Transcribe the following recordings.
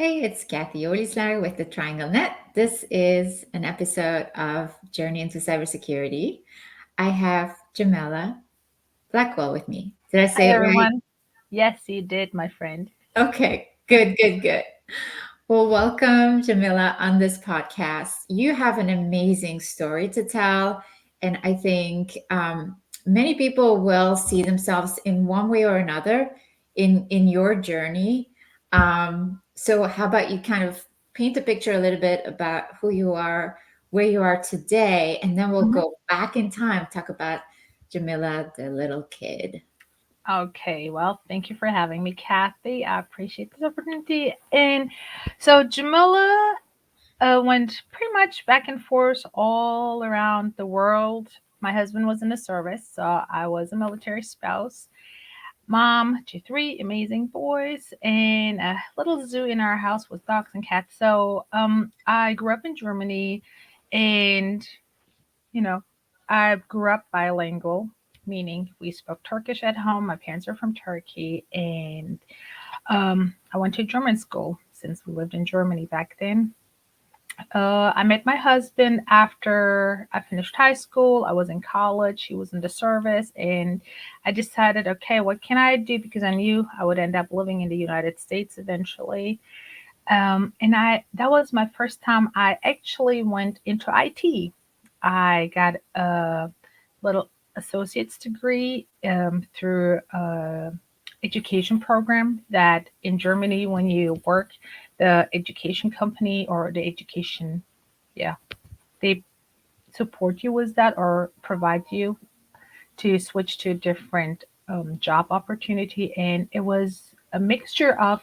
Hey, it's Kathy Olislar with the Triangle Net. This is an episode of Journey into Cybersecurity. I have Jamela Blackwell with me. Did I Hi, say it right? everyone. Yes, you did, my friend. Okay, good, good, good. Well, welcome, Jamila, on this podcast. You have an amazing story to tell, and I think many people will see themselves in one way or another in your journey. So, how about you kind of paint a picture a little bit about who you are, where you are today, and then we'll Mhm. go back in time, talk about Jamila, the little kid. Okay, well, thank you for having me, Kathy. I appreciate this opportunity. And so, Jamila went pretty much back and forth all around the world. My husband was in the service, so I was a military spouse. Mom to three amazing boys, and a little zoo in our house with dogs and cats. So, I grew up in Germany, and you know, I grew up bilingual, meaning we spoke Turkish at home. My parents are from Turkey, and I went to German school since we lived in Germany back then. I met my husband after I finished high school. I was in college, he was in the service, and I decided, okay, what can I do? Because I knew I would end up living in the United States eventually. And I that was my first time I actually went into IT. I got a little associate's degree through a education program that in Germany, when you work, the education company or the education, yeah, they support you with that or provide you to switch to a different job opportunity. And it was a mixture of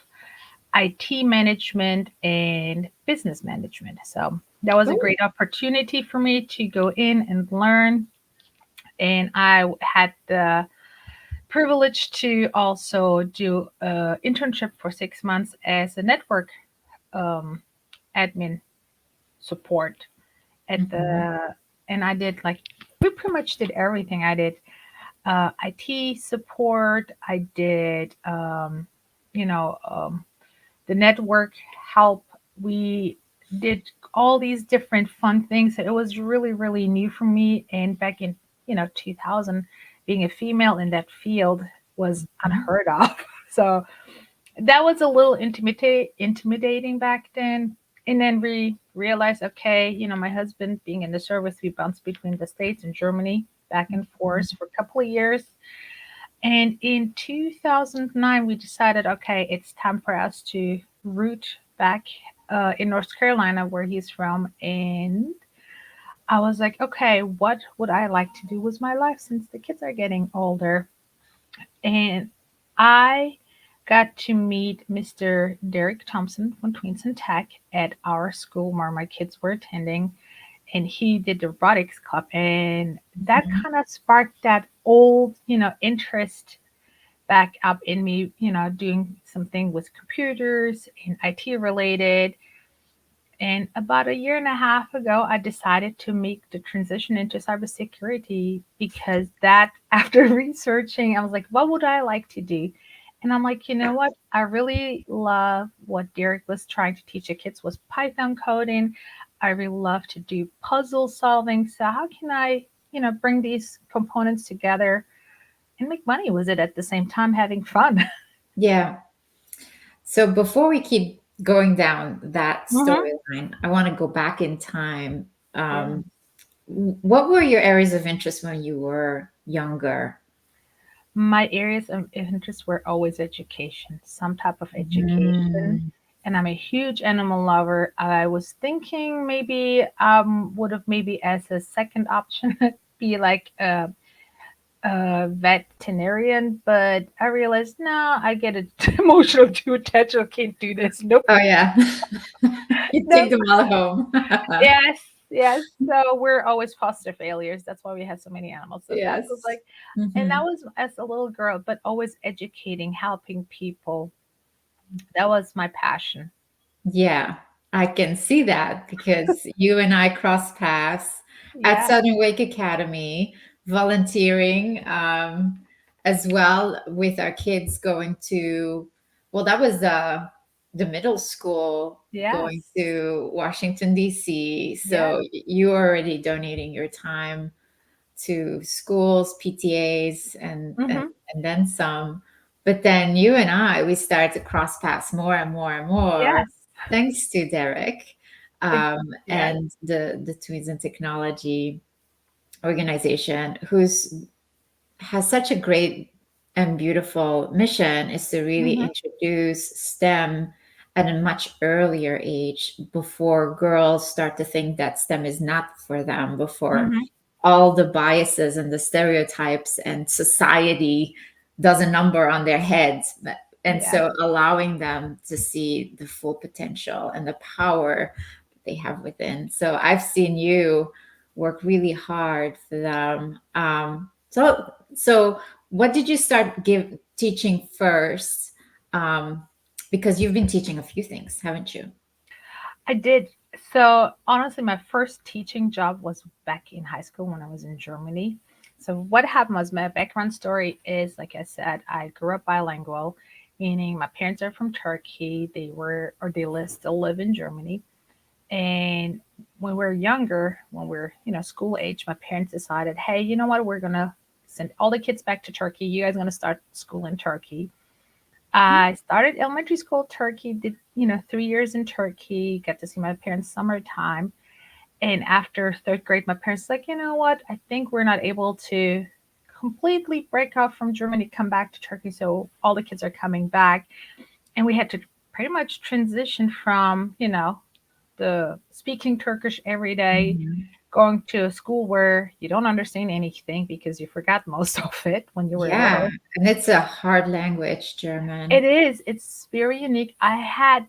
IT management and business management. So that was a Oh, great opportunity for me to go in and learn. And I had the privilege to also do an internship for 6 months as a network um, admin support at mhm. the, and I did like, we pretty much did everything. I did IT support. I did, you know, the network help. We did all these different fun things. It was really, really new for me. And back in, 2000, being a female in that field was Mhm. unheard of. So that was a little intimidating back then. And then we realized, okay, my husband being in the service, we bounced between the States and Germany back and forth for a couple of years. And in 2009, we decided, okay, it's time for us to root back in North Carolina, where he's from. And I was like, okay, what would I like to do with my life since the kids are getting older? And I got to meet Mr. Derek Thompson from Twins and Tech at our school where my kids were attending. And he did the robotics club. And that Mhm. kind of sparked that old, interest back up in me, doing something with computers and IT related. And about a year and a half ago, I decided to make the transition into cybersecurity because that, after researching, I was like, what would I like to do? And I'm like, you know what? I really love what Derek was trying to teach the kids was Python coding. I really love to do puzzle solving. So how can I, bring these components together and make money with it at the same time having fun? Yeah. So before we keep going down that hmm storyline, I want to go back in time. Yeah. What were your areas of interest when you were younger? My areas of interest were always education, some type of education. Mm. And I'm a huge animal lover. I was thinking maybe would have maybe as a second option be like a veterinarian, but I realized no, I get emotional too attached. I can't do this. Nope, Oh yeah, you take nope. them all home. Yes, yes. So we're always foster failures. That's why we have so many animals. So that Yes. was like, and that Hmm. was as a little girl, but always educating, helping people. That was my passion. Yeah, I can see that because you and I crossed paths at Yeah. Southern Wake Academy, volunteering as well with our kids going to, well, that was the middle school, going Yes. to Washington, D.C. Yes. So you are already donating your time to schools, PTAs, Hmm. and then some. But then you and I, we started to cross paths more and more and more, Yes. thanks to Derek, Ex- Yes. and the Tweeds and Technology organization, who's has such a great and beautiful mission, is to really Hmm. introduce STEM at a much earlier age, before girls start to think that STEM is not for them, before Hmm. all the biases and the stereotypes and society does a number on their heads. And Yes. so allowing them to see the full potential and the power they have within. So I've seen you work really hard for them. So what did you start teaching first? Um, because you've been teaching a few things, haven't you? I did. So honestly, my first teaching job was back in high school when I was in Germany. So what happened was, my background story is, like I said, I grew up bilingual, meaning my parents are from Turkey. They still live in Germany. And when we were younger, when we were, school age, my parents decided, hey, you know what? We're gonna send all the kids back to Turkey. You guys are gonna start school in Turkey. I started elementary school Turkey, did, 3 years in Turkey, got to see my parents summertime. And after third grade, my parents like, you know what? I think we're not able to completely break off from Germany, come back to Turkey. So all the kids are coming back. And we had to pretty much transition from, the speaking Turkish every day, Mhm. going to a school where you don't understand anything because you forgot most of it when you were Yeah, little. and it's a hard language, It German. is. It's very unique. I had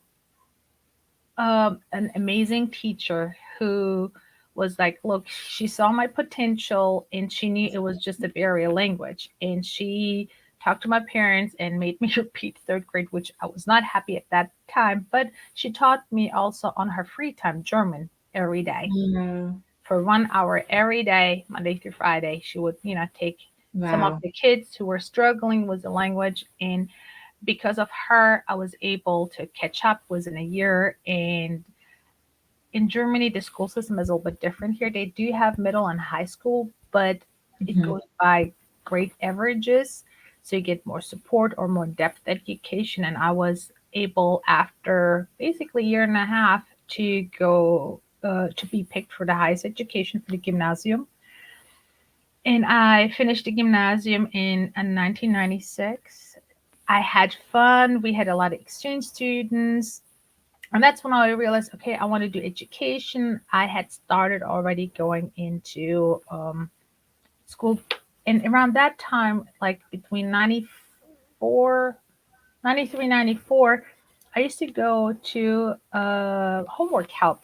an amazing teacher who was like, look, she saw my potential and she knew it was just a barrier language. And she talked to my parents and made me repeat third grade, which I was not happy at that time. But she taught me also on her free time German every day Yeah. for 1 hour every day, Monday through Friday. She would, take some of Wow. the kids who were struggling with the language, and because of her, I was able to catch up within a year. And in Germany, the school system is a little bit different here. They do have middle and high school, but it Mhm. goes by grade averages. So you get more support or more depth education. And I was able, after basically a year and a half, to go to be picked for the highest education for the gymnasium. And I finished the gymnasium in 1996. I had fun. We had a lot of exchange students. And that's when I realized, okay, I want to do education. I had started already going into school. And around that time, like between 94, 93, 94, I used to go to a homework help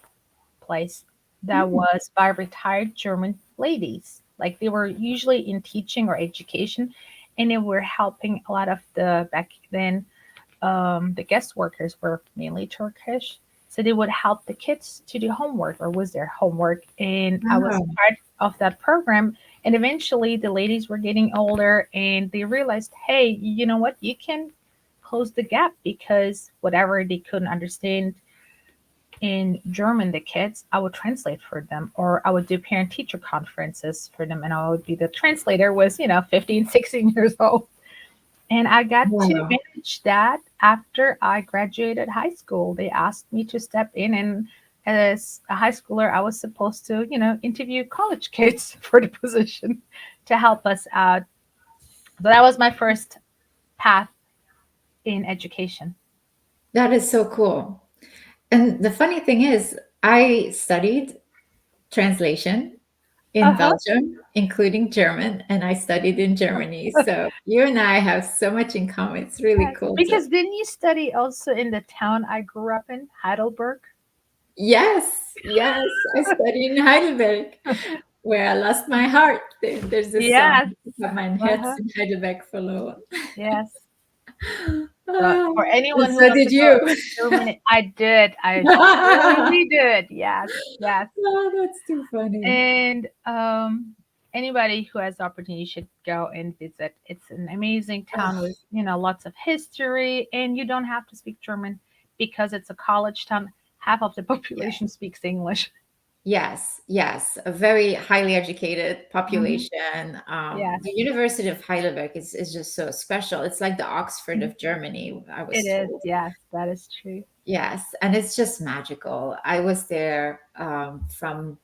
place that Mm. was by retired German ladies. Like, they were usually in teaching or education, and they were helping a lot of the, back then, the guest workers were mainly Turkish. So they would help the kids to do homework or was their homework. And I was Wow. part of that program. And eventually the ladies were getting older and they realized, hey, you know what? You can close the gap, because whatever they couldn't understand in German, the kids, I would translate for them, or I would do parent teacher conferences for them. And I would be the translator, was, 15, 16 years old. And I got to Wow. manage that after I graduated high school. They asked me to step in, and as a high schooler, I was supposed to, interview college kids for the position to help us out. So that was my first path in education. That is so cool. And the funny thing is, I studied translation Uh in huh. Belgium, including German, and I studied in Germany. So you and I have so much in common. It's really Yes. cool to. Because didn't you study also in the town I grew up in, Heidelberg? Yes, yes, I studied in Heidelberg, where I lost my heart. There's this song, Yes. "Ich habe mein Uh Herz huh. in Heidelberg verloren." Yes. So Ah, for anyone and who so wants did to go you. to Germany, I did. I surely did. Yes, yes. Oh, that's too funny. And anybody who has the opportunity should go and visit. It's an amazing town with, lots of history, and you don't have to speak German. because it's a college town, half of the Yes. population speaks English. Yes, yes, a very highly educated Hmm. population. Yes, The University of Heidelberg is just so special. It's like the Oxford mhm, of Germany, I it was is. told. Yes, that is true. Yes, and it's just magical. I was there from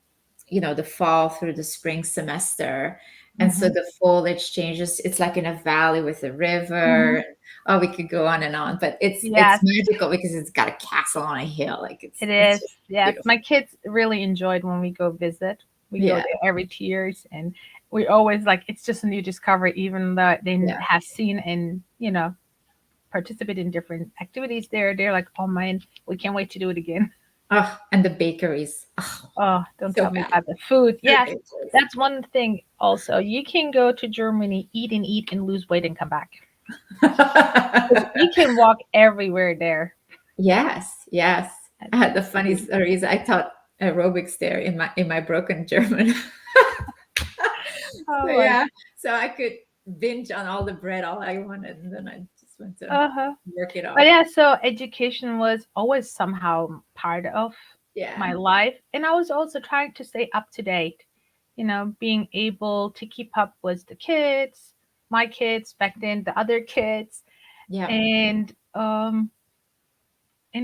the fall through the spring semester, and so Hmm. the foliage changes. It's like in a valley with a river. Hmm. Oh, we could go on and on, but it's Yes, magical because it's got a castle on a hill. Like it it's is. just Yes, beautiful. my kids really enjoyed when we go visit. We go Yeah, there every 2 years, and we always like it's just a new discovery, even though they yeah. have seen and participate in different activities there. They're like, oh man, we can't wait to do it again. Oh, and the bakeries. Oh, Oh, don't so tell me bad. about the food. The Yes, bakeries. that's one thing also. You can go to Germany, eat and lose weight and come back. 'Cause you can walk everywhere there. Yes, yes. I had the It's funny beautiful. stories. I taught aerobics there in my broken German. So Oh my. yeah, so I could binge on all the bread all I wanted, and then I just went to Uh-huh. work it But off. yeah, so education was always somehow part of my Yeah, life. And I was also trying to stay up to date, being able to keep up with the kids, my kids, back then, the other kids. yeah, And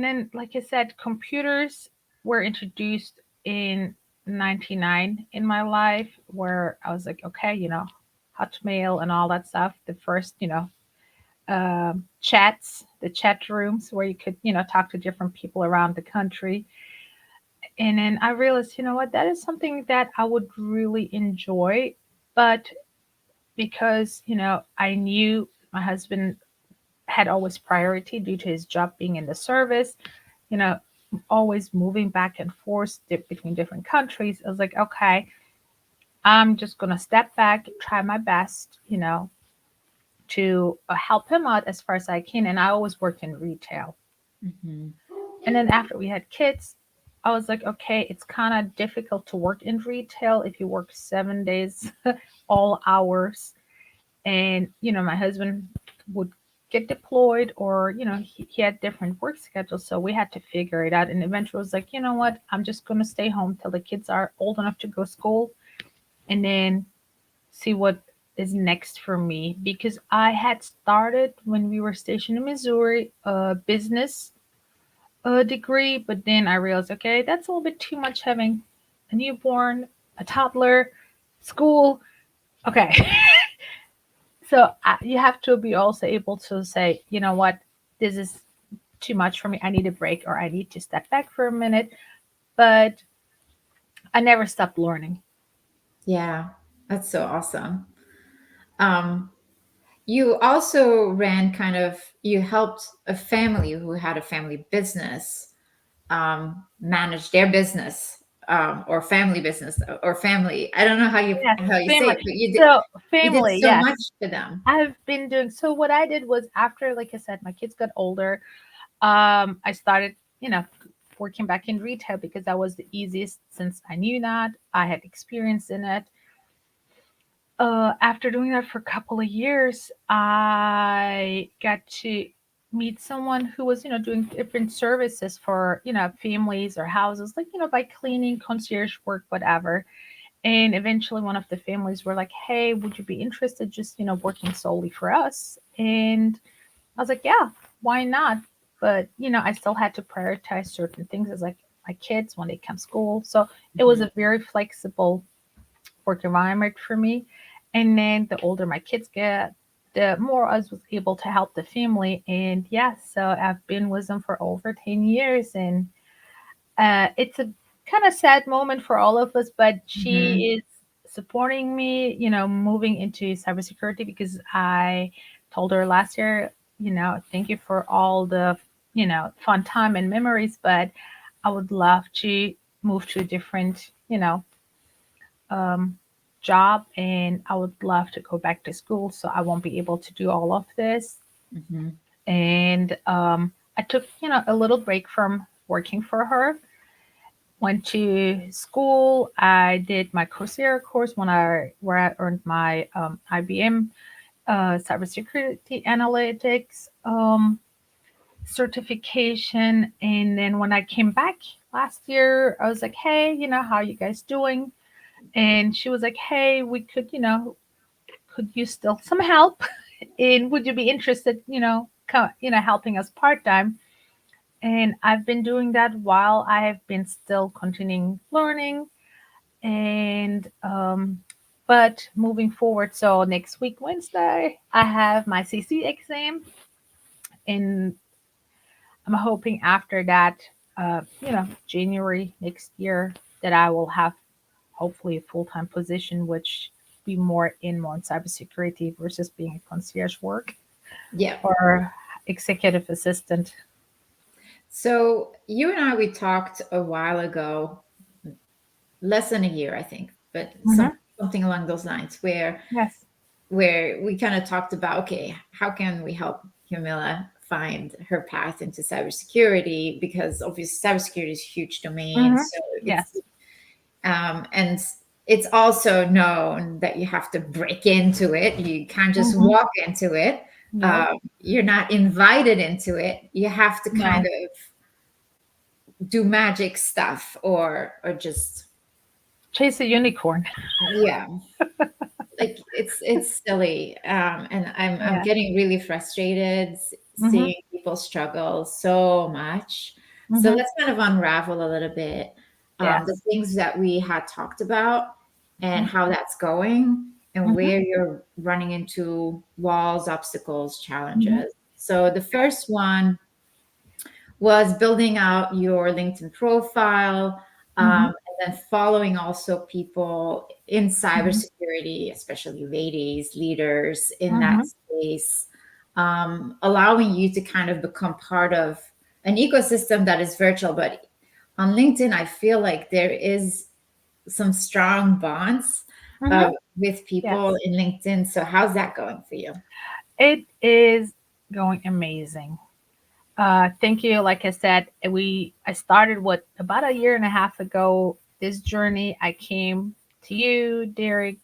then, like I said, computers were introduced in 99 in my life, where I was like, okay, Hotmail and all that stuff. The first, chats, the chat rooms where you could, talk to different people around the country. And then I realized, you know what, that is something that I would really enjoy. But because, I knew my husband had always priority due to his job being in the service, you know, always moving back and forth between different countries. I was like, okay, I'm just going to step back, try my best, to help him out as far as I can. And I always worked in retail. hmm, And then after we had kids, I was like, okay, it's kind of difficult to work in retail if you work 7 days, all hours. And, my husband would get deployed or, he had different work schedules. So we had to figure it out. And eventually I was like, you know what? I'm just going to stay home till the kids are old enough to go to school and then see what is next for me. Because I had started when we were stationed in Missouri, a business degree, but then I realized, okay, that's a little bit too much having a newborn, a toddler, school. Okay. So you have to be also able to say, you know what, this is too much for me. I need a break or I need to step back for a minute. But I never stopped learning. yeah. That's so awesome. Um, you also you helped a family who had a family business manage their business or family business or family. I don't know Yes, how you say family. it, but So you did family, so yes. much for them. I've been doing so what I did was after, like I said, my kids got older, I started, working back in retail because that was the easiest since I knew that. I had experience in it. After doing that for a couple of years, I got to meet someone who was, doing different services for, families or houses, like, by cleaning, concierge work, whatever. And eventually one of the families were like, hey, would you be interested just, working solely for us? And I was like, yeah, why not? But, I still had to prioritize certain things as like my kids when they come school. So it was Mhm. a very flexible work environment for me. And then the older my kids get, the more I was able to help the family. And yeah, so I've been with them for over 10 years. And it's a kind of sad moment for all of us, but Mhm. she is supporting me, moving into cybersecurity because I told her last year, thank you for all the, fun time and memories, but I would love to move to a different, um, job and I would love to go back to school. So I won't be able to do all of this. Mhm. And I took, a little break from working for her, went to school. I did my Coursera course where I earned my IBM cybersecurity analytics certification. And then when I came back last year, I was like, hey, how are you guys doing? And she was like, hey, we could use still some help. And would you be interested, helping us part time? And I've been doing that while I have been still continuing learning. And but moving forward, so next week Wednesday I have my CC exam, and I'm hoping after that, January next year, that I will have hopefully a full-time position, which be more in cybersecurity versus being a concierge work Yeah. or executive assistant. So you and I, we talked a while ago, less than a year, I think, but Hmm. something along those lines, where Yes. we kind of talked about, okay, how can we help Camilla find her path into cybersecurity? Because obviously cybersecurity is a huge domain. Hmm. So it's Yes. and it's also known that you have to break into it. You can't just Hmm. walk into it. No. You're not invited into it. You have to kind No. of do magic stuff, or just, Chase a unicorn. yeah, like it's silly. And I'm Yeah. getting really frustrated Hmm. seeing people struggle so much. So Hmm. let's kind of unravel a little bit the Yes. things that we had talked about and Hmm. how that's going, and Hmm. where you're running into walls, obstacles, Hmm. challenges. So the first one was building out your LinkedIn profile, Hmm. and then following also people in Hmm. cybersecurity, especially ladies, leaders in that Hmm. space, allowing you to kind of become part of an ecosystem that is virtual. But on LinkedIn, I feel like there is some strong bonds Hmm. with people Yes. in LinkedIn. So, how's that going for you? It is going amazing. Thank you. Like I said, I started what about a year and a half ago. This journey, I came to you, Derek,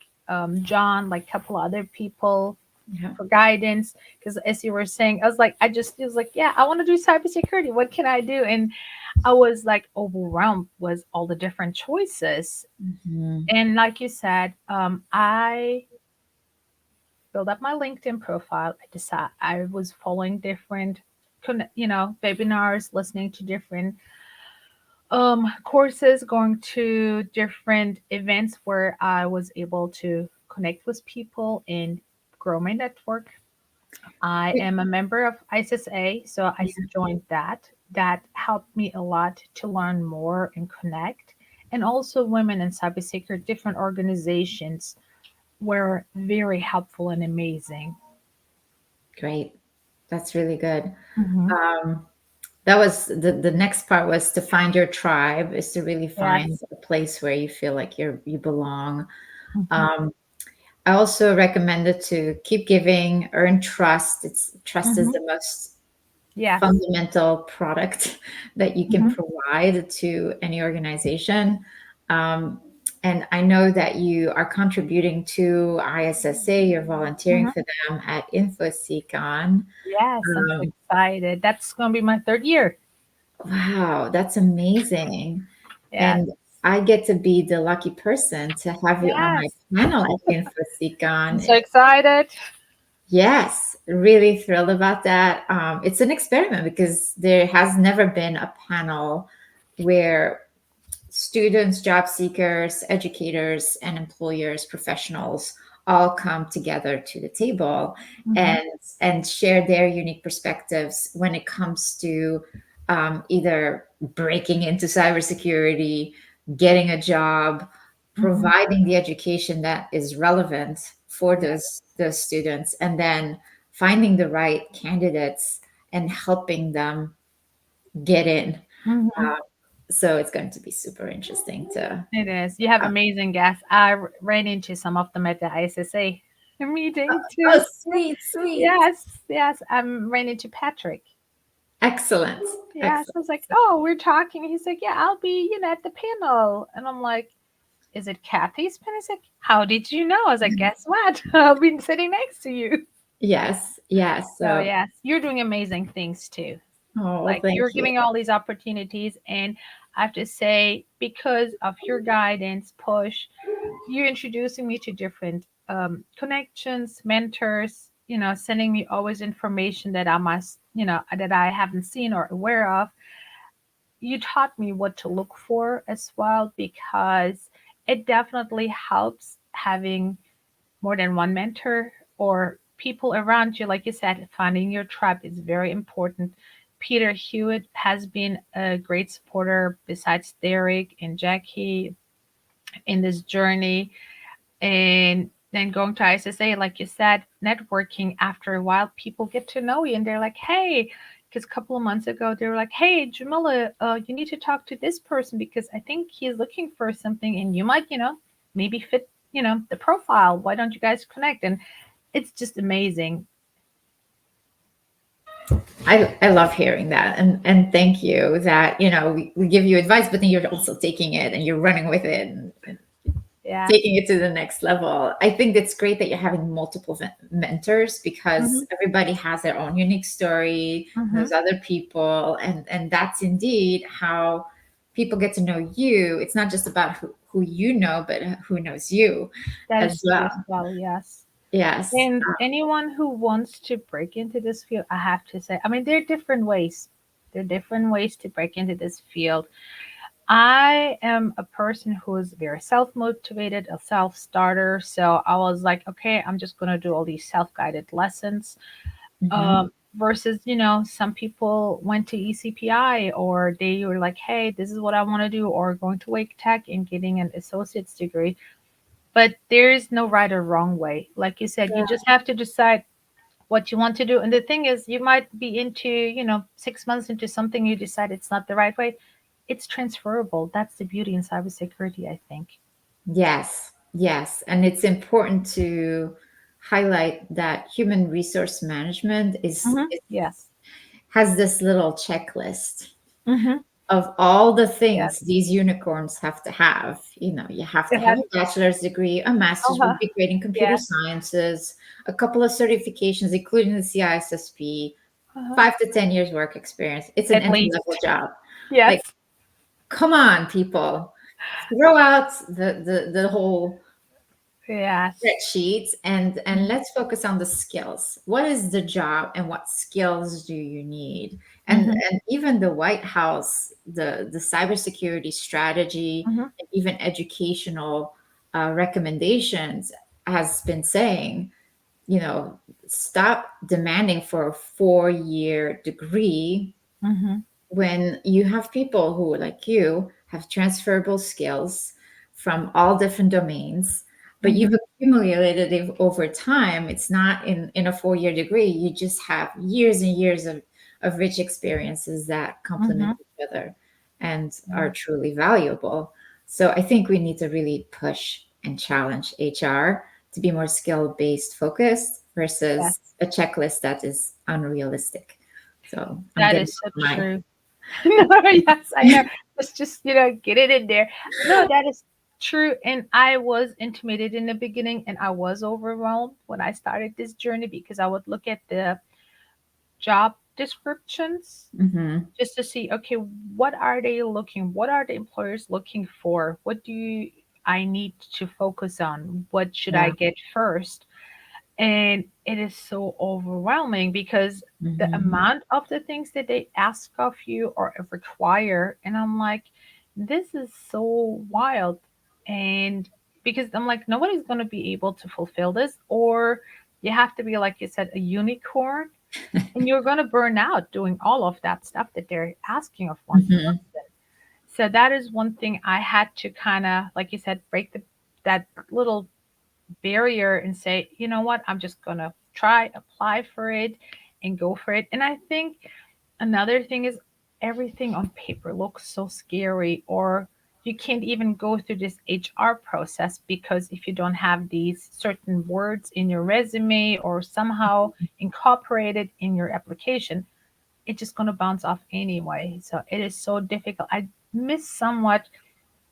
John, like a couple other people Yeah. for guidance. Because as you were saying, I was like, yeah, I want to do cybersecurity. What can I do? And I was like overwhelmed with all the different choices. Mhm. And like you said, I built up my LinkedIn profile. I decided I was following different, webinars, listening to different courses, going to different events where I was able to connect with people and grow my network. I am a member of ISSA, so I joined that. That helped me a lot to learn more and connect. And also, women in cybersecurity, different organizations were very helpful and amazing. Great. That's really good. Hmm. Um, that was the next part, was to find your tribe, is to really find Yes. a place where you feel like you belong. Hmm. Um, I also recommended to keep giving, earn trust. Trust is Hmm. the most Yes. fundamental product that you can Hmm. provide to any organization. Um, and I know that you are contributing to ISSA, you're volunteering Hmm. for them at InfoSeekon. Yes, I'm so Um, excited. That's going to be my third year. wow, that's amazing. Yes. And I get to be the lucky person to have you on my Yes. panel at I'm InfoSeekon. so excited. Yes, really thrilled about that. It's an experiment because there has never been a panel where students, job seekers, educators, and employers, professionals all come together to the table Hmm. and share their unique perspectives when it comes to either breaking into cybersecurity, getting a job, Hmm. providing the education that is relevant for Yeah. those students, and then finding the right candidates and helping them get in. Hmm. So it's going to be super interesting to. It is. You have uh, amazing guests. Ran into some of them at the ISSA meeting oh, too. sweet, sweet. Yes, yes. I ran into Patrick. Excellent. Yes, I Excellent. was like, oh, we're talking. He's like, yeah, I'll be, at the panel. And I'm like, is it Kathy's pen? He's like, how did you know? I was like, guess what? I'll be sitting next to you. Yes, yes. So So yes, you're doing amazing things too. Oh, Like thank you're you. giving all these opportunities, and I have to say, because of your guidance, push, you're introducing me to different connections, mentors, sending me always information that I must, that I haven't seen or aware of. You taught me what to look for as well, because it definitely helps having more than one mentor or people around you. Like you said, finding your tribe is very important. Peter Hewitt has been a great supporter besides Derek and Jackie in this journey. And then going to ISSA, like you said, networking, after a while, people get to know you and they're like, hey, because a couple of months ago, they were like, hey, Jamila, you need to talk to this person because I think he's looking for something and you might, maybe fit, the profile. Why don't you guys connect? And it's just amazing. I love hearing that, and thank you that we give you advice, but then you're also taking it and you're running with it and Yeah. taking it to the next level. I think it's great that you're having multiple mentors because Hmm. everybody has their own unique story, Hmm. knows other people, and that's indeed how people get to know you. It's not just about who you know, but who knows you That as is true as well. well. Yes. Yes. And anyone who wants to break into this field, I have to say, I mean, there are different ways. There are different ways to break into this field. I am a person who is very self motivated, a self starter. So I was like, okay, I'm just going to do all these self guided lessons. Hmm. Versus, some people went to ECPI or they were like, hey, this is what I want to do, or going to Wake Tech and getting an associate's degree. But there is no right or wrong way. Like you said, you just have to decide what you want to do. And the thing is, you might be into, 6 months into something, you decide it's not the right way. It's transferable. That's the beauty in cybersecurity, I think. Yes, yes. And it's important to highlight that human resource management Yes. has this little checklist Hmm. of all the Yes. things these unicorns have to have. You have to It have has. a bachelor's degree, a master's Uh-huh. would be great in computer Yes. sciences, a couple of certifications, including the CISSP, Uh-huh. 5 to 10 years work experience. It's an At entry level least. job. Yes. Like, come on, people. Throw out the whole Yes. spreadsheets and let's focus on the skills. What is the job and what skills do you need? and Mm-hmm. and even the White House, the cybersecurity strategy Hmm. and even educational recommendations has been saying, you know stop demanding for a 4-year degree Hmm. when you have people who, like you, have transferable skills from all different domains, but Hmm. you've accumulated it over time. It's not in a 4-year degree. You just have years and years of rich experiences that complement Hmm. each other and are truly valuable. So I think we need to really push and challenge HR to be more skill based focused Yes. versus a checklist that is unrealistic. So I'm That getting is so my true. No, yes, I know. Let's just, get it in there. No, that is true. And I was intimidated in the beginning and I was overwhelmed when I started this journey because I would look at the job descriptions Mhm. just to see, okay, what are the employers looking for? What do I need to focus on? What should I Yeah. get first? And it is so overwhelming because the Mhm. amount of the things that they ask of you or require, and I'm like, this is so wild. And because I'm like, nobody's going to be able to fulfill this, or you have to be, like you said, a unicorn, and you're going to burn out doing all of that stuff that they're asking of one Mhm. person. So that is one thing I had to kind of, like you said, break that little barrier and say, you know what, I'm just going to try, apply for it, and go for it. And I think another thing is everything on paper looks so scary, or you can't even go through this HR process because if you don't have these certain words in your resume or somehow incorporated in your application, it's just going to bounce off anyway. So it is so difficult. I miss somewhat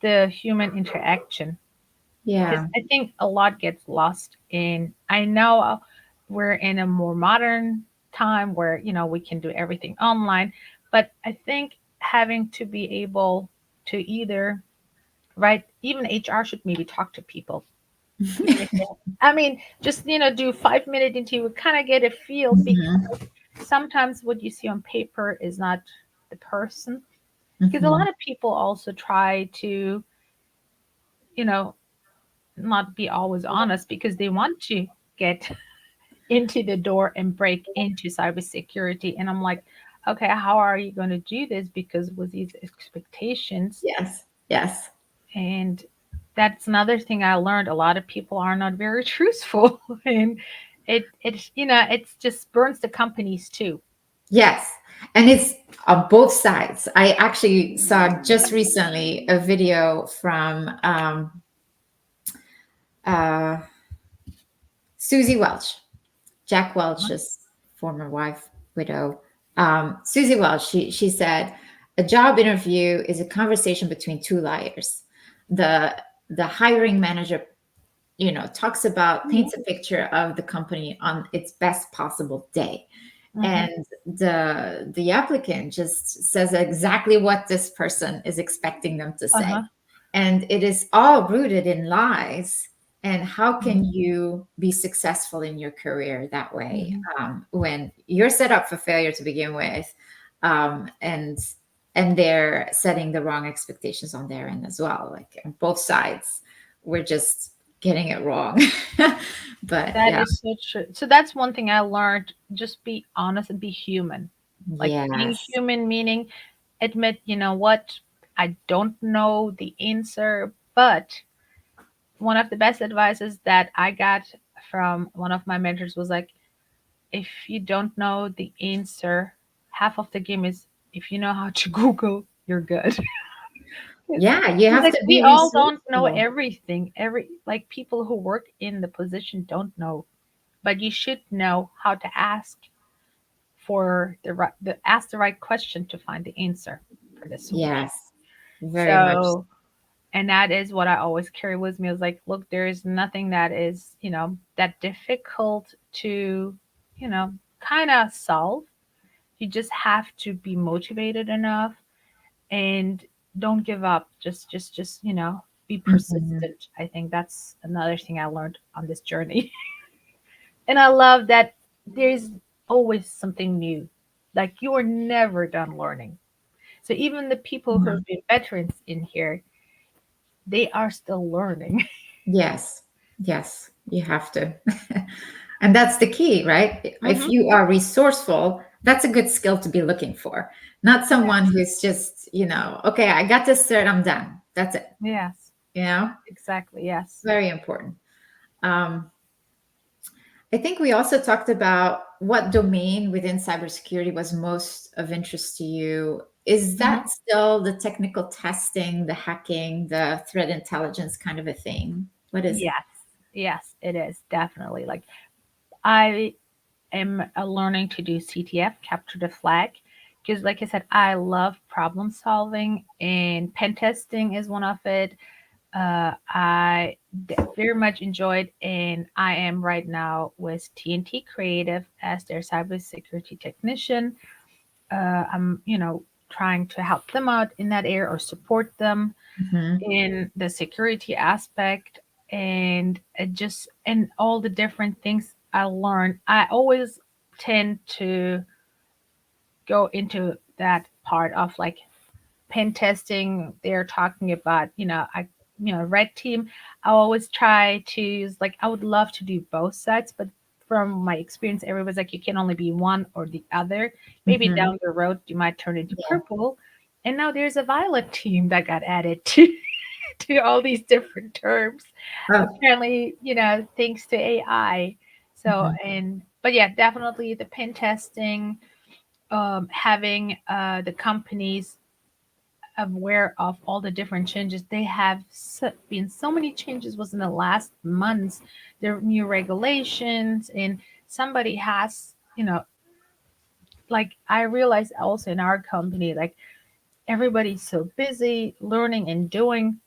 the human interaction because Yeah. I think a lot gets lost in. I know we're in a more modern time where we can do everything online, But I think having to be able to either, right, even HR should maybe talk to people. Even if they, I mean, just do 5 minute interview, kind of get a feel, Mhm, because sometimes what you see on paper is not the person. Because a mhm. lot of people also try to, you know, not be always honest because they want to get into the door and break into cybersecurity. And I'm like, okay, how are you going to do this? Because with these expectations, Yes, yes. and that's another thing I learned. A lot of people are not very truthful, and it just burns the companies too. Yes. And it's on both sides. I actually saw just recently a video from uh, Susie Welch, Jack Welch's former wife, widow. Susie Welch, she said, a job interview is a conversation between two liars. The the hiring manager, talks about, Mhm. paints a picture of the company on its best possible day, Mhm. and the applicant just says exactly what this person is expecting them to say, Uh-huh. and it is all rooted in lies. And how can Mhm. you be successful in your career that way, Mhm. when you're set up for failure to begin with, and they're setting the wrong expectations on their end as well, like on both sides we're just getting it wrong. But That yeah. is so true. So that's one thing I learned. Just be honest and be human. Like being Yes. human meaning admit, you know what, I don't know the answer, but one of the best advices that I got from one of my mentors was like, if you don't know the answer, half of the game is if you know how to Google, you're good. Yeah, you It's have like to we be all don't know resourceful. everything. Every like people who work in the position don't know, but you should know how to ask for ask the right question to find the answer for the solution. Yes, very much. So, and that is what I always carry with me. Is like, look, there is nothing that is that difficult to kind of solve. You just have to be motivated enough and don't give up. Just be Mhm. persistent. I think that's another thing I learned on this journey. And I love that there's always something new. Like you are never done learning. So even the people who Mhm. have been veterans in here, they are still learning. Yes, yes, you have to. And that's the key, right? If Hmm. you are resourceful, that's a good skill to be looking for. Not someone Yes. who's just, okay, I got this cert, I'm done. That's it. Yes. You know, Exactly. Yes. very important. Um, I think we also talked about what domain within cybersecurity was most of interest to you. Is Hmm. that still the technical testing, the hacking, the threat intelligence kind of a thing? What is it? Yes. Yes. It is definitely like I am learning to do CTF, capture the flag, because like I said, I love problem solving, and pen testing is one of it. Very much enjoyed, and I am right now with TNT Creative as their cybersecurity technician. I'm, trying to help them out in that area or support them Mhm. in the security aspect, and and all the different things I learned. I always tend to go into that part of like pen testing. They're talking about red team. I always try to use, like, I would love to do both sides, but from my experience everybody's like you can only be one or the other. Maybe Mhm. down the road you might turn into Yeah. purple. And now there's a violet team that got added to to all these different terms, Oh. apparently, thanks to AI. So, Mhm. and but yeah, definitely the pen testing, having the companies aware of all the different changes. They have been so many changes within the last months. There are new regulations, and somebody has, like I realized also in our company, like everybody's so busy learning and doing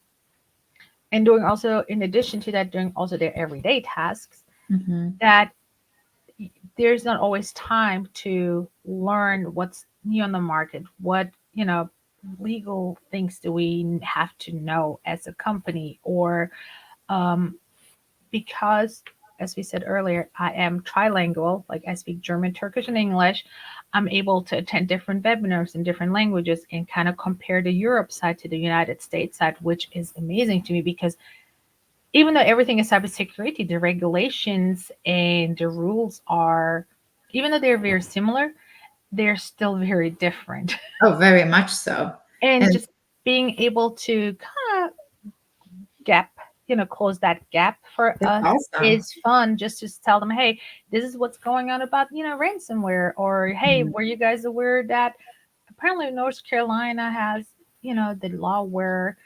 also in addition to that, doing also their everyday tasks, Mhm. that there's not always time to learn what's new on the market, what, legal things do we have to know as a company, or um, because, as we said earlier, I am trilingual, like I speak German, Turkish, and English. I'm able to attend different webinars in different languages and kind of compare the Europe side to the United States side, which is amazing to me because even though everything is cybersecurity, the regulations and the rules are, even though they're very similar, they're still very different. Oh, very much so. And And just being able to kind of gap, close that gap for it's us awesome. is fun, just to tell them, hey, this is what's going on about, ransomware, or hey, Mhm. were you guys aware that apparently North Carolina has, the law where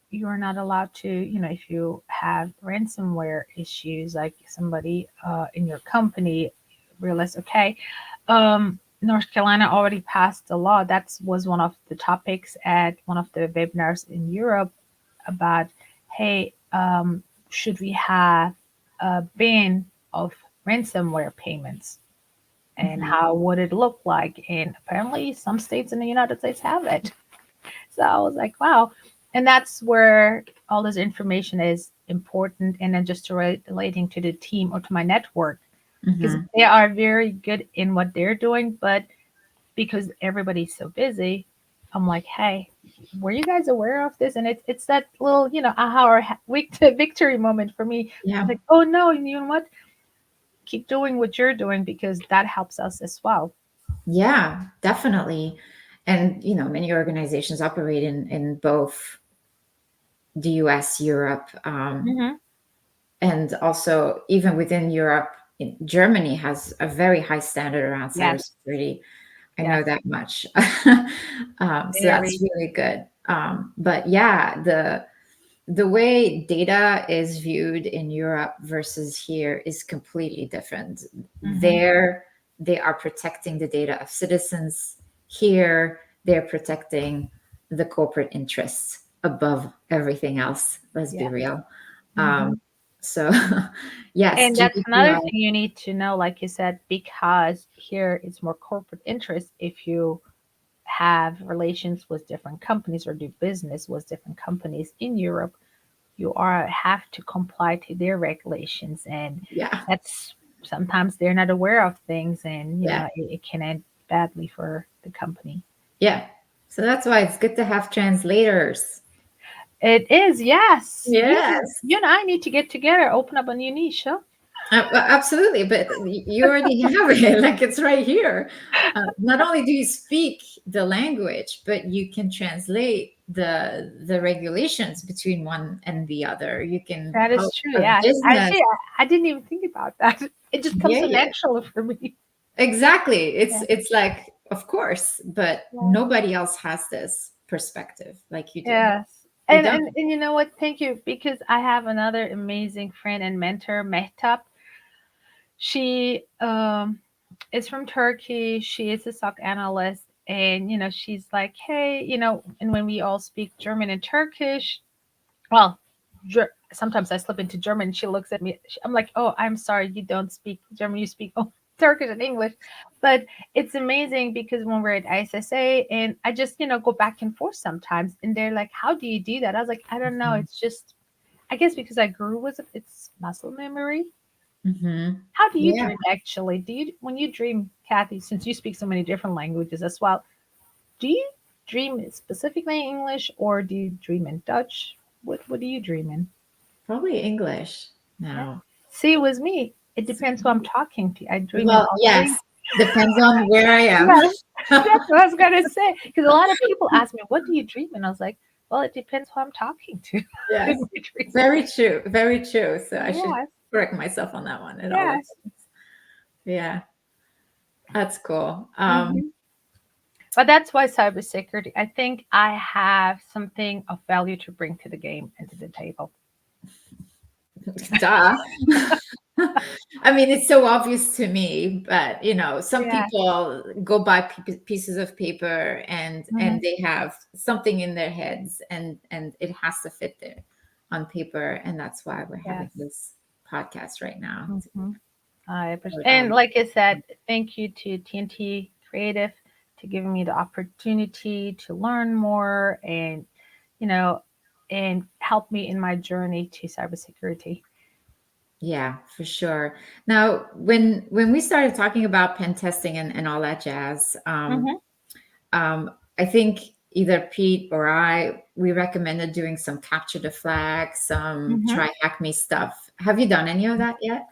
you're not allowed to, if you have ransomware issues, like somebody in your company realize, okay, North Carolina already passed a law. That was one of the topics at one of the webinars in Europe about, hey, should we have a ban of ransomware payments? And Mhm. how would it look like? And apparently, some states in the United States have it. So I was like, wow. And that's where all this information is important. And then just relating to the team or to my network, because Mhm. they are very good in what they're doing. But because everybody's so busy, I'm like, hey, were you guys aware of this? And it's that little, aha or victory moment for me. Yeah. Like, oh no, you know what? Keep doing what you're doing because that helps us as well. Yeah, definitely. And many organizations operate in both the US, Europe, Hmm. and also even within Europe, Germany has a very high standard around Yes, cybersecurity. I know yes, that much. So that's very. really good. But yeah, the way data is viewed in Europe versus here is completely different. Hmm. There, they are protecting the data of citizens. Here, they're protecting the corporate interests above everything else. Let's be Yes. real. Hmm. Um, so, yes, And that's another GDPR. thing you need to know, like you said, because here it's more corporate interest. If you have relations with different companies or do business with different companies in Europe, you are have to comply to their regulations, and Yeah, that's sometimes they're not aware of things, and yeah, it can end badly for the company. yeah. So that's why it's good to have translators. It is, yes. You Yes. you and I need to get together, open up a new niche, huh? Absolutely, but you already have it. Like it's right here. Not only do you speak the language, but you can translate the regulations between one and the other. You can That is help true. a Yes, I business. see. I didn't even think about that. It just comes Yeah, so yeah, natural for me. exactly. Yeah. It's like, of course, but Yeah. nobody else has this perspective like you do. Yes. They And, don't. and and you know what? Thank you, because I have another amazing friend and mentor, Mehtap. She is from Turkey. She is a SOC analyst, and she's like, hey, and when we all speak German and Turkish, well, sometimes I slip into German. She looks at me. I'm like, oh, I'm sorry, you don't speak German. You speak Turkish and English. But it's amazing because when we're at ISSA, and I just go back and forth sometimes, and they're like, how do you do that? I was like, I don't know. Mhm. It's just, I guess because I grew with it, it's muscle memory. Mhm. How do you Yeah, dream actually? Do you, when you dream, Kathy, since you speak so many different languages as well, do you dream specifically in English or do you dream in Dutch? What do you dream in? probably English Yeah. now. See, it was me. It depends who I'm talking to. I dream in Well, all yes, three. depends on where I am. Yes, that's what I was gonna say. Because a lot of people ask me, "What do you dream?" And I was like, "Well, it depends who I'm talking to." Yes, In my dreams. very true, very true. So I should Yes, correct myself on that one. It all yes. depends. Yeah, that's cool. Hmm. But that's why cybersecurity. I think I have something of value to bring to the game and to the table. Duh. I mean, it's so obvious to me, but some Yes. people go by pieces of paper and Hmm. they have something in their heads, and it has to fit there on paper, and that's why we're having Yes. this podcast right now. Hmm. I To appreciate. it And all. like I said, thank you to TNT Creative to giving me the opportunity to learn more and, you know, and help me in my journey to cybersecurity. Yeah, for sure. Now, when we started talking about pen testing and all that jazz, Mm-hmm. I think either Pete or I, we recommended doing some capture the flag, some Mm-hmm. try hack me stuff. Have you done any of that yet?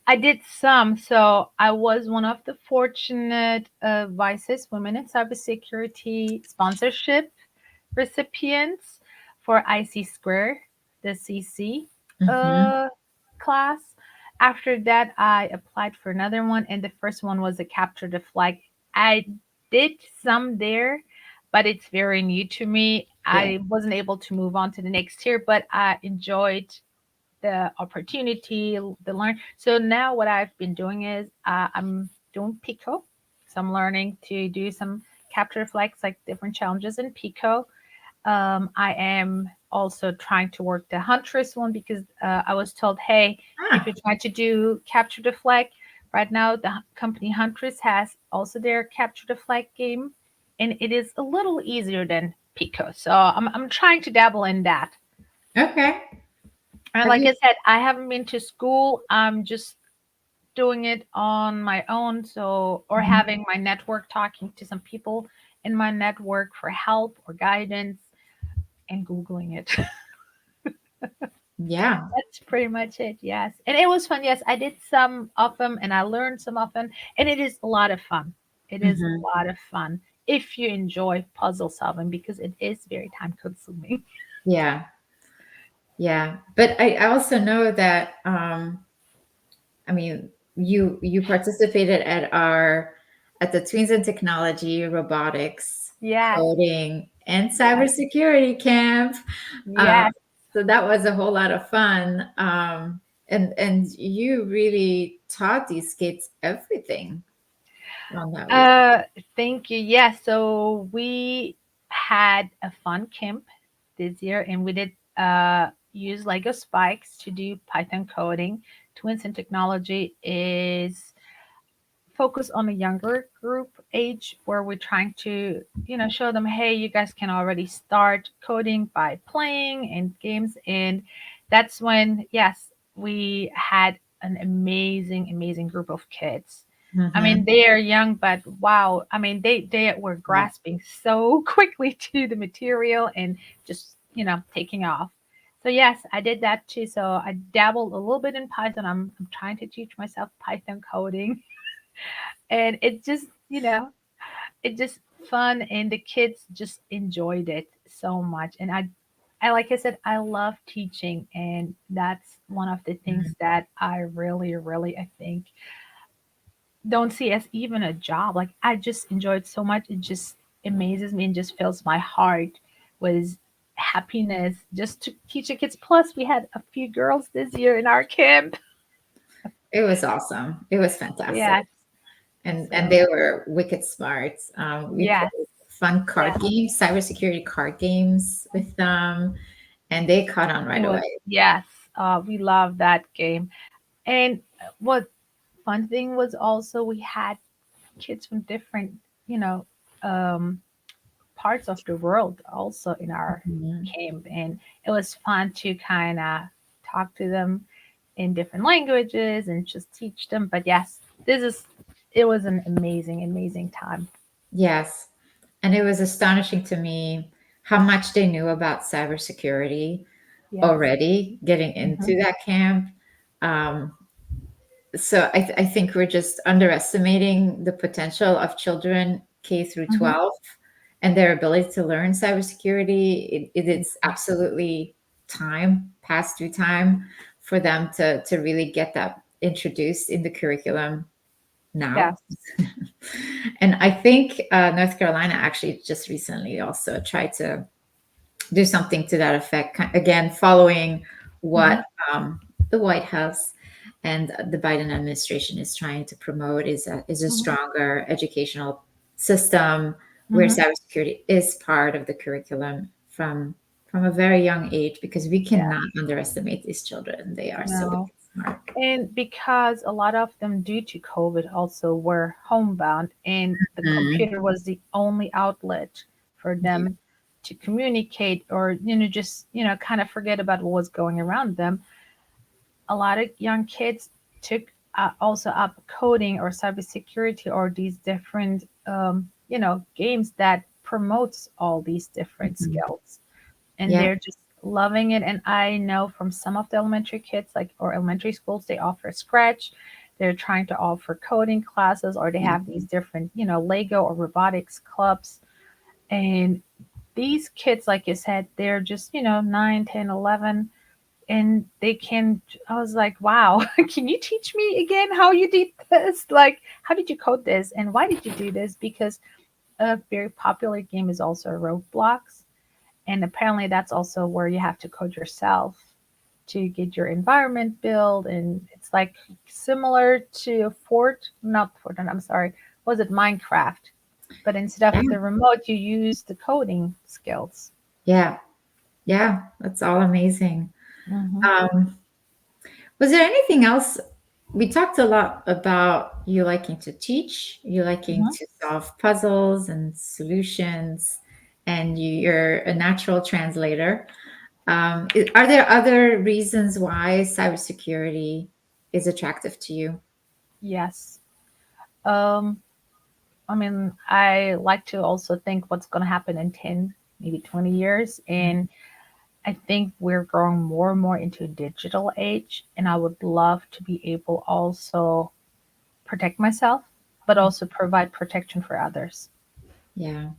I did some. So I was one of the fortunate Vices Women in Cybersecurity sponsorship recipients for IC Square, the CC Mm-hmm. uh, class. After that, I applied for another one, and the first one was a capture the flag. I did some there, but it's very new to me. Yeah. I wasn't able to move on to the next tier, but I enjoyed the opportunity, the learn. So now what I've been doing is I'm doing Pico. So I'm learning to do some capture flags, like different challenges in Pico. I am also trying to work the Huntress one because I was told, hey, if Ah, you're trying to do capture the flag, right now the company Huntress has also their capture the flag game, and it is a little easier than Pico. So I'm trying to dabble in that. okay. And Have like you? I said, I haven't been to school. I'm just doing it on my own. So, or Mhm. having my network, talking to some people in my network for help or guidance and Googling it. Yeah. That's pretty much it. Yes. And it was fun. Yes. I did some of them and I learned some of them. And it is a lot of fun. It is Hmm. a lot of fun if you enjoy puzzle solving because it is very time consuming. Yeah. Yeah. But I also know that I mean, you participated at the Twins in Technology, Robotics, Yes. Coding, and Yes. Cybersecurity Camp. Uh, Yes. so that was a whole lot of fun. And you really taught these kids everything on that week. Uh, Thank you. Yes, so we had a fun camp this year, and we did use Lego Spikes to do Python coding. Twins in Technology is focused on a younger group age where we're trying to, show them, hey, you guys can already start coding by playing and games, and that's when, yes, we had an amazing, amazing group of kids. I mean, Hmm. they are young, but wow. I mean, they were Yeah. grasping so quickly to the material and just, taking off. So yes, I did that too. So I dabbled a little bit in Python. I'm trying to teach myself Python coding, and it just, it just fun, and the kids just enjoyed it so much. And I like I said, I love teaching, and that's one of the things that I really, really, I think don't see as even a job. Like I just enjoy it so much. It just amazes me and just fills my heart with happiness just to teach the kids. Plus, we had a few girls this year in our camp. It was awesome. It was fantastic. Yes. And So they were wicked smart. We yes, played fun card yes, games, cybersecurity card games with them, and they caught on it right was. away. Yes, we love that game. And what fun thing was also we had kids from different, you know, um, parts of the world also in our Mhm. camp, and it was fun to kind of talk to them in different languages and just teach them. But yes, this is it was an amazing, amazing time. Yes. And it was astonishing to me how much they knew about cybersecurity Yes. already getting Hmm. into that camp. Um, I think we're just underestimating the potential of children K through Hmm. 12 and their ability to learn cybersecurity. It is absolutely time, past due time for them to really get that introduced in the curriculum now. Yes. And I think North Carolina actually just recently also tried to do something to that effect. Again, following Hmm. what the White House and the Biden administration is trying to promote is a Hmm. stronger educational system where Hmm. cybersecurity is part of the curriculum from a very young age because we Yeah. cannot underestimate these children. They are so No. wicked And because a lot of them, due to COVID, also were homebound, and the Mm. computer was the only outlet for Yeah. them to communicate, or just kind of forget about what was going around them. A lot of young kids took also up coding or cybersecurity or these different games that promotes all these different Mhm. skills, and Yeah. they're just loving it. And I know from some of the elementary kids, like, or elementary schools, they offer Scratch. They're trying to offer coding classes, or they Yeah. have these different, Lego or robotics clubs. And these kids, like you said, they're just 9, 10, 11, and they can. I was like, wow, can you teach me again how you did this? Like, how did you code this, and why did you do this? Because a very popular game is also Roblox, and apparently that's also where you have to code yourself to get your environment built. And it's like similar to not Fortnite, I'm sorry, was it Minecraft? But instead of Yeah. the remote, you use the coding skills. Yeah. Yeah. That's all amazing. Hmm. Um, was there anything else? We talked a lot about you liking to teach, you liking Hmm. to solve puzzles and solutions, and you're a natural translator. Are there other reasons why cybersecurity is attractive to you? Yes. Um, I mean, I like to also think what's going to happen in 10, maybe 20 years. And I think we're growing more and more into a digital age. And I would love to be able also protect myself, but also provide protection for others. Yeah.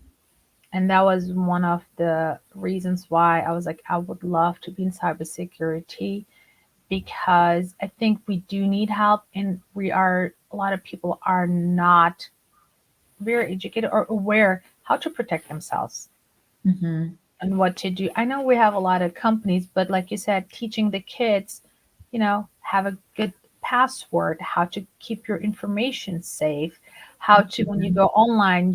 And that was one of the reasons why I was like, I would love to be in cybersecurity, because I think we do need help. And a lot of people are not very educated or aware how to protect themselves Hmm. and what to do. I know we have a lot of companies, but like you said, teaching the kids, have a good password, how to keep your information safe, how to, when you go online,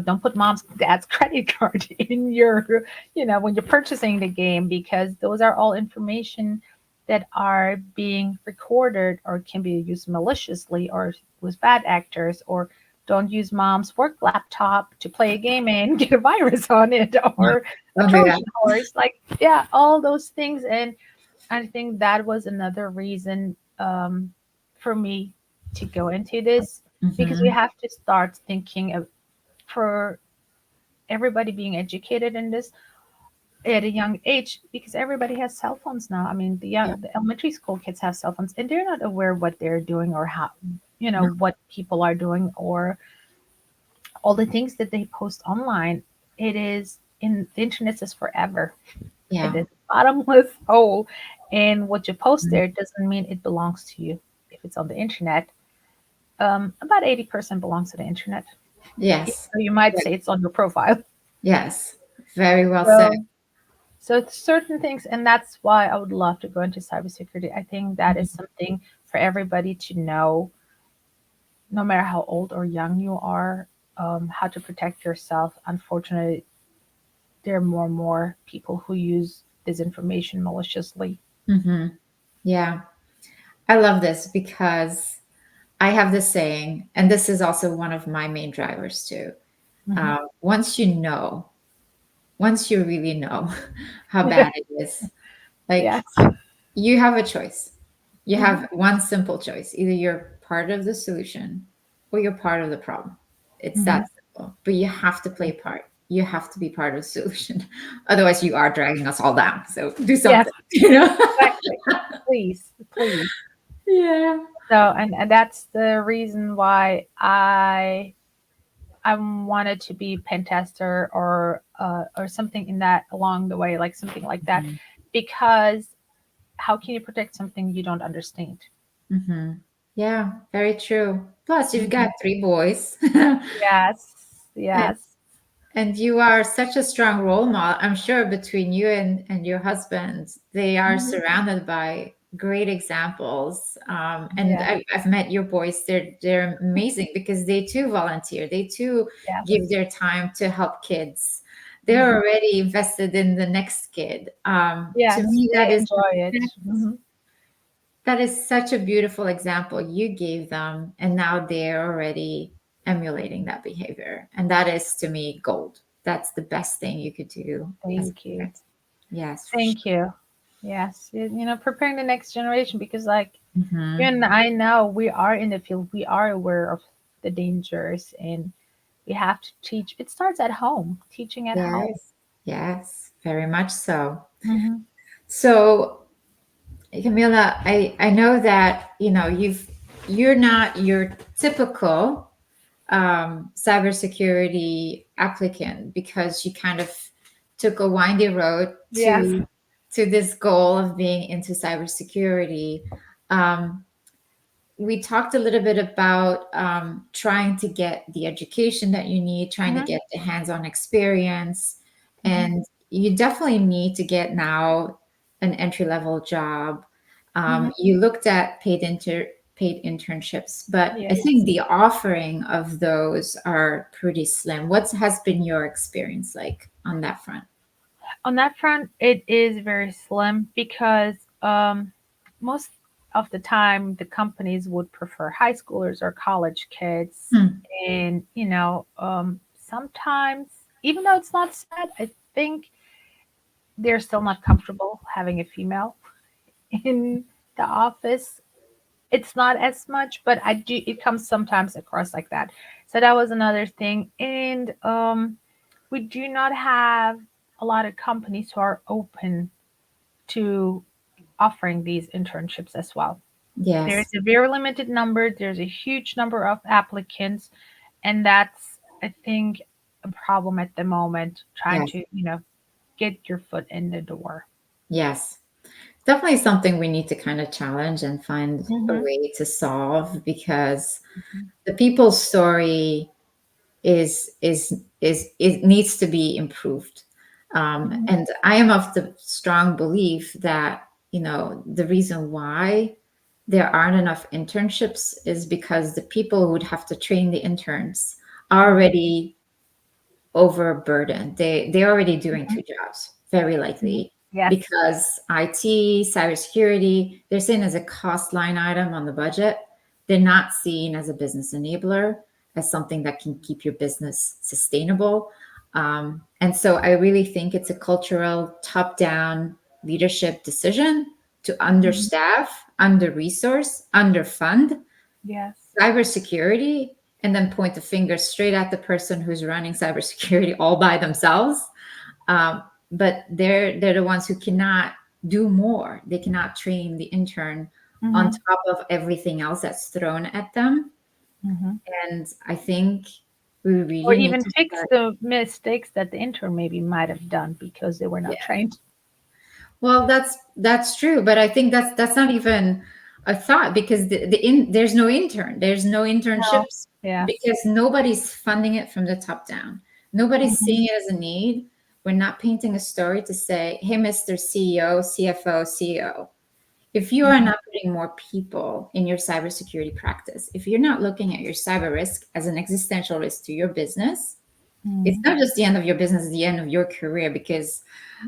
don't put mom's dad's credit card in your, when you're purchasing the game, because those are all information that are being recorded or can be used maliciously or with bad actors. Or don't use mom's work laptop to play a game and get a virus on it, No, or a don't do that. Trojan horse. Like, yeah, all those things. And I think that was another reason for me to go into this, because we Hmm. have to start thinking of, for everybody being educated in this at a young age, because everybody has cell phones now. I mean, Yeah. the elementary school kids have cell phones, and they're not aware what they're doing, or how, No. what people are doing, or all the things that they post online. It is in the internet is forever. It Yeah. is a bottomless hole. And what you post there doesn't mean it belongs to you. If it's on the internet, about 80% belongs to the internet. Yes. So you might Yeah. say it's on your profile. Yes. Very well said. So, so it's certain things, and that's why I would love to go into cybersecurity. I think that is something for everybody to know, no matter how old or young you are, how to protect yourself. Unfortunately, there are more and more people who use this information maliciously. Hmm. Yeah. I love this because I have this saying, and this is also one of my main drivers too. Hmm. Once you know, once you really know how Yeah. bad it is, like Yes. you have a choice. You Hmm. have one simple choice. Either you're part of the solution or you're part of the problem. It's that Hmm. simple. But you have to play part. You have to be part of the solution. Otherwise, you are dragging us all down. So do Yes, something, you know? exactly. Please, please. Yeah. So, and that's the reason why I wanted to be pen tester, or something in that along the way, like something like that, because how can you protect something you don't understand? Mm-hmm. Yeah, very true. Plus, you've Mhm. got three boys. Yes, and, yes. and you are such a strong role model. I'm sure between you and your husband, they are Hmm. surrounded by great examples. And Yeah, I've met your boys. They're amazing because they too volunteer. They too yes. give their time to help kids. They're Hmm. already invested in the next kid. To Yes, me, they that is enjoy it. Hmm. That is such a beautiful example you gave them, and now they're already emulating that behavior. And that is to me gold. That's the best thing you could do as Thank a you. parent. Yes, for Thank sure. you. Yes, preparing the next generation because, like, you Hmm. and I know we are in the field, we are aware of the dangers, and we have to teach. It starts at home, teaching at home. Yes, yes, very much so. Hmm. So, Camila, I know that you're not your typical cybersecurity applicant because you kind of took a windy road Yes. to this goal of being into cybersecurity. Um, we talked a little bit about trying to get the education that you need, trying to Hmm. get the hands-on experience, Hmm. and you definitely need to get now an entry-level job. Hmm. You looked at paid internships, but I Yes. think the offering of those are pretty slim. What has been your experience like on that front? On that front, it is very slim because most of the time the companies would prefer high schoolers or college kids. Hmm. And, sometimes, even though it's not sad, I think they're still not comfortable having a female in the office. It's not as much, but it comes sometimes across like that. So that was another thing. And we do not have a lot of companies who are open to offering these internships as well. There's Yes, a very limited number, there's a huge number of applicants, and that's, I think, a problem at the moment, trying yes, to, get your foot in the door. yes. Definitely something we need to kind of challenge and find a Hmm. way to solve because the people's story is it needs to be improved. Hmm. And I am of the strong belief that the reason why there aren't enough internships is because the people who would have to train the interns are already overburdened. They're already doing two jobs, very Hmm. likely, Yes. because IT, cybersecurity, they're seen as a cost line item on the budget. They're not seen as a business enabler, as something that can keep your business sustainable. And so I really think it's a cultural top-down leadership decision to Hmm. understaff, under-resource, underfund Yes. cybersecurity and then point the finger straight at the person who's running cybersecurity all by themselves. But they're the ones who cannot do more. They cannot train the intern on Hmm. top of everything else that's thrown at them. Hmm. And I think we Or really need even to fix start. the mistakes that the intern maybe might have done because they were not Yeah. trained. Well, that's true, but I think that's not even a thought because there's no intern, there's no No. internships Yes. because nobody's funding it from the top down. Nobody's Hmm. seeing it as a need. We're not painting a story to say, "Hey, Mr. CEO, CFO, CEO, if you are Hmm. not putting more people in your cybersecurity practice, if you're not looking at your cyber risk as an existential risk to your business, it's Hmm. not just the end of your business, it's the end of your career because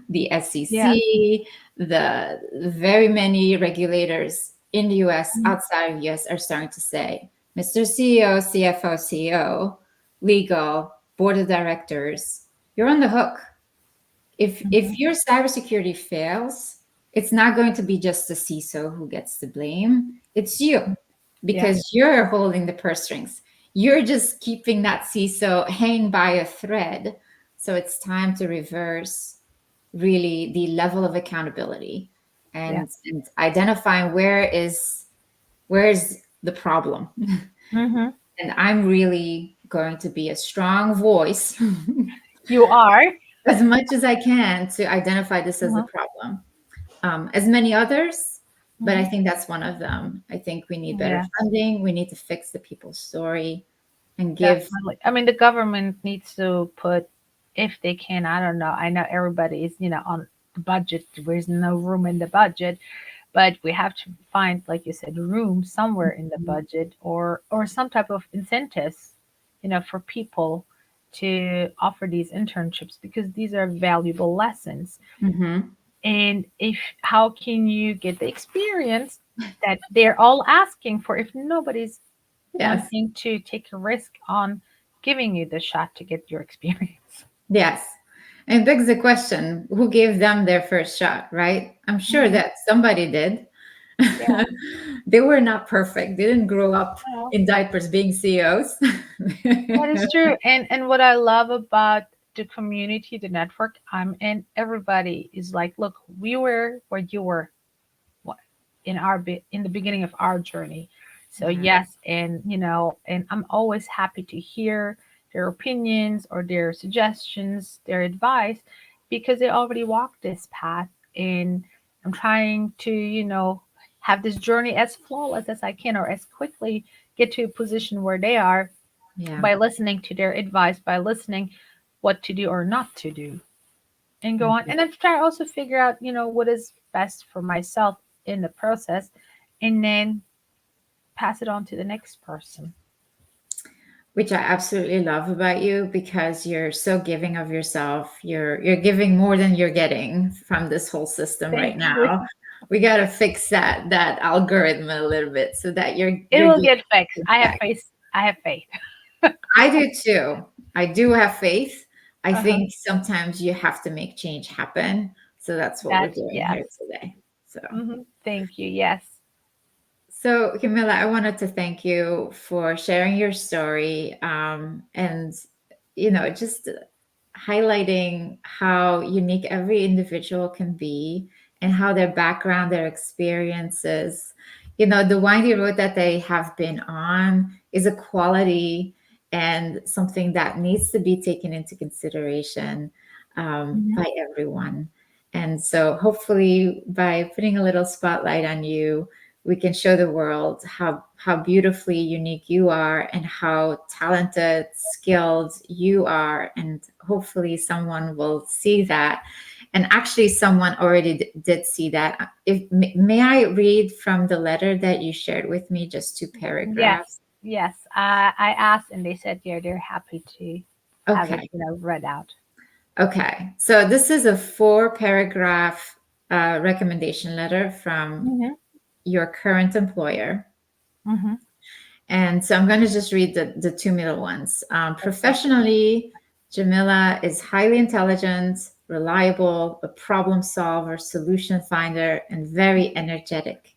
the Yes. SEC, the very many regulators in the US, Mhm. outside of US, are starting to say, Mr. CEO, CFO, CEO, legal, board of directors, you're on the hook. If Mhm. your cybersecurity fails, it's not going to be just the CISO who gets the blame. It's you Yes. because you're holding the purse strings. You're just keeping that CISO hanging by a thread. So it's time to reverse really the level of accountability Yes. and identifying where is the problem. Hmm. And I'm really going to be a strong voice You are. as much as I can to identify this as a Uh-huh. problem. As many others, but I Hmm. think that's one of them. I think we need better Yeah, funding. We need to fix the people's story and give. definitely. I mean, the government needs to put, if they can, I don't know. I know everybody is, on the budget. There's no room in the budget, but we have to find, like you said, room somewhere in the budget, or some type of incentives, for people to offer these internships because these are valuable lessons. Mhm. And if how can you get the experience that they're all asking for if nobody's Yes. wanting to take a risk on giving you the shot to get your experience. Yes. And it begs the question, who gave them their first shot, right? I'm sure Hmm. that somebody did. Yeah. They were not perfect. They didn't grow up Well, in diapers being CEOs. that is true. And what I love about the community, the network I'm in, everybody is like, look, we were where you were what in the beginning of our journey. So Yeah. yes, and and I'm always happy to hear their opinions or their suggestions, their advice, because they already walked this path, and I'm trying to have this journey as flawless as I can, or as quickly get to a position where they are, Yeah. by listening to their advice, by listening what to do or not to do, and go on. Mhm. And then try to also figure out, what is best for myself in the process, and then pass it on to the next person. Which I absolutely love about you because you're so giving of yourself. You're giving more than you're getting from this whole system Thank right you. now. We got to fix that algorithm a little bit so that It you're will giving get fixed. it I have back. faith. I have faith. I do too. I do have faith. I Uh-huh. think sometimes you have to make change happen. So that's what we're That's doing yes. here today. So Thank you. Yes. So, Camilla, I wanted to thank you for sharing your story, and, just highlighting how unique every individual can be and how their background, their experiences, the windy road that they have been on is a quality and something that needs to be taken into consideration, Mhm. by everyone. And so, hopefully, by putting a little spotlight on you, we can show the world how beautifully unique you are and how talented, skilled you are, and hopefully someone will see that. And actually someone already did see that. If may I read from the letter that you shared with me, just two Yes. paragraphs? Yes. I asked, and they said, yeah, they're happy to have it, Okay. read out. Okay, so this is a 4 paragraph recommendation letter from Mm-hmm. your current employer. Mm-hmm. And so I'm going to just read the two middle ones. Okay. Professionally, Jamila is highly intelligent, reliable, a problem solver, solution finder, and very energetic.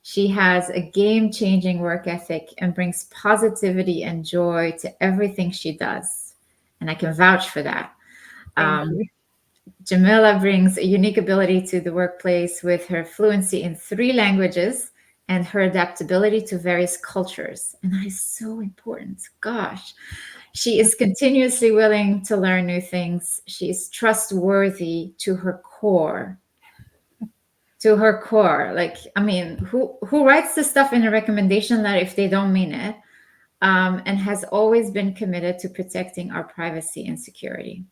She has a game changing work ethic and brings positivity and joy to everything she does. And I can vouch for that. Thank Um, you. Jamila brings a unique ability to the workplace with her fluency in 3 languages and her adaptability to various cultures. And that is so important. Gosh, she is continuously willing to learn new things. She is trustworthy to her core. To her core. Like, I mean, who writes the stuff in a recommendation letter if they don't mean it? And has always been committed to protecting our privacy and security.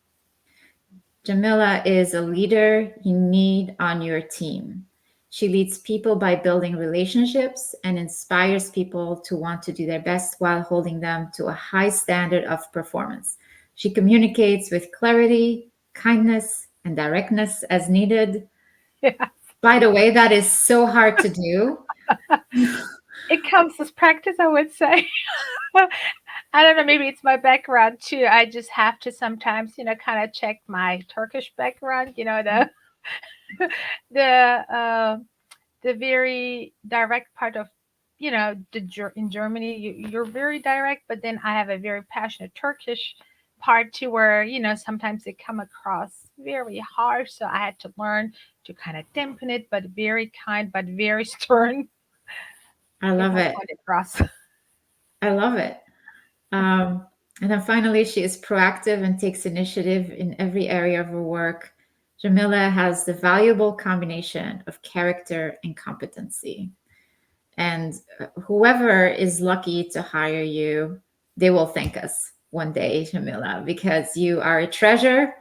Jamila is a leader you need on your team. She leads people by building relationships and inspires people to want to do their best while holding them to a high standard of performance. She communicates with clarity, kindness, and directness as needed. Yeah. By the way, that is so hard to do. It comes as practice, I would say. I don't know, maybe it's my background too. I just have to sometimes, kind of check my Turkish background, the uh the very direct part of, in Germany, you're very direct, but then I have a very passionate Turkish part too, where, sometimes it come across very harsh. So I had to learn to kind of dampen it, but very kind, but very stern, I get love my it. point across. I love it. Um, and then finally, she is proactive and takes initiative in every area of her work. Jamila has the valuable combination of character and competency. And whoever is lucky to hire you, they will thank us one day, Jamila, because you are a treasure,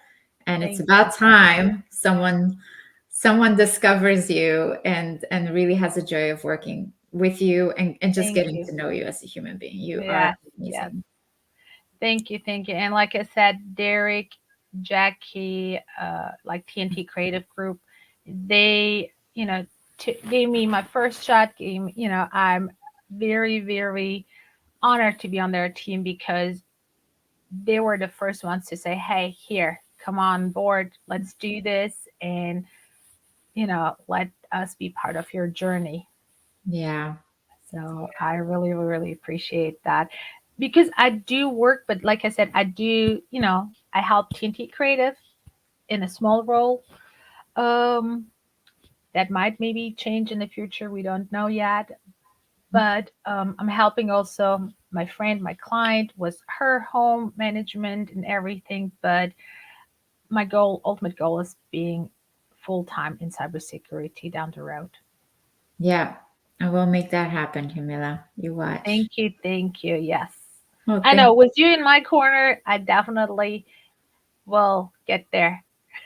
and it's Thank you. about time someone discovers you and really has a joy of working with you and just Thank getting you. to know you as a human being. You are Yes, yes. amazing. Thank you, thank you. And like I said, Derek, Jackie, like TNT Creative Group, they, gave me my first shot. I'm very, very honored to be on their team because they were the first ones to say, "Hey, here, come on board, let's do this, and let us be part of your journey." Yeah. So I really, really appreciate that because I do work, but like I said, I do, I help TNT Creative in a small role. Um, that might maybe change in the future. We don't know yet, but I'm helping also my friend, my client was her home management and everything. But my goal, ultimate goal, is being full time in cybersecurity down the road. Yeah. I will make that happen, Jamila. You watch. Thank you, thank you. Yes, Oh, I thank. know. With you in my corner, I definitely will get there.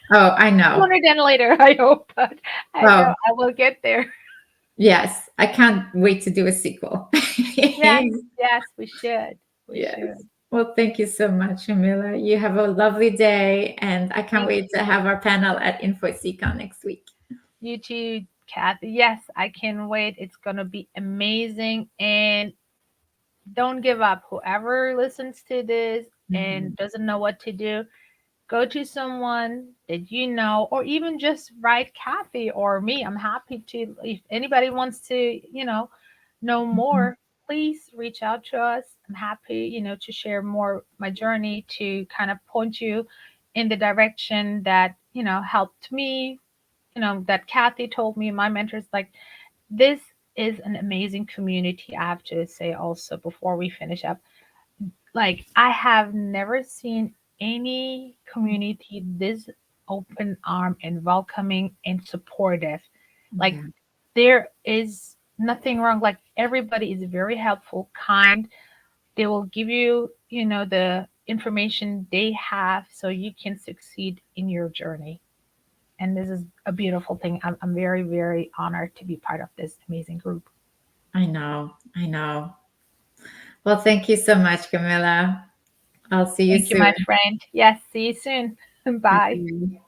Oh, I know. Sooner than later, I hope, but I know Oh, I will get there. yes. I can't wait to do a sequel. Yes, yes, we should. We Yes. should. Well, thank you so much, Jamila. You have a lovely day, and I can't Thank wait to have our panel at InfoSecon next week. you too, Kathy. Yes, I can't wait. It's gonna be amazing. And don't give up. Whoever listens to this and Mhm. doesn't know what to do, go to someone that you know, or even just write Kathy or me. I'm happy to. If anybody wants to, know Mhm. more, please reach out to us. I'm happy, to share more my journey to kind of point you in the direction that, helped me, that Kathy told me, my mentors, like this is an amazing community. I have to say also before we finish up, like I have never seen any community this open arm and welcoming and supportive. Like Yeah, there is nothing wrong. Like everybody is very helpful, kind. They will give you, the information they have so you can succeed in your journey. And this is a beautiful thing. I'm very, very honored to be part of this amazing group. I know. I know. Well, thank you so much, Camilla. I'll see you Thank you, my soon. friend. Yes, see you soon. Bye. Bye.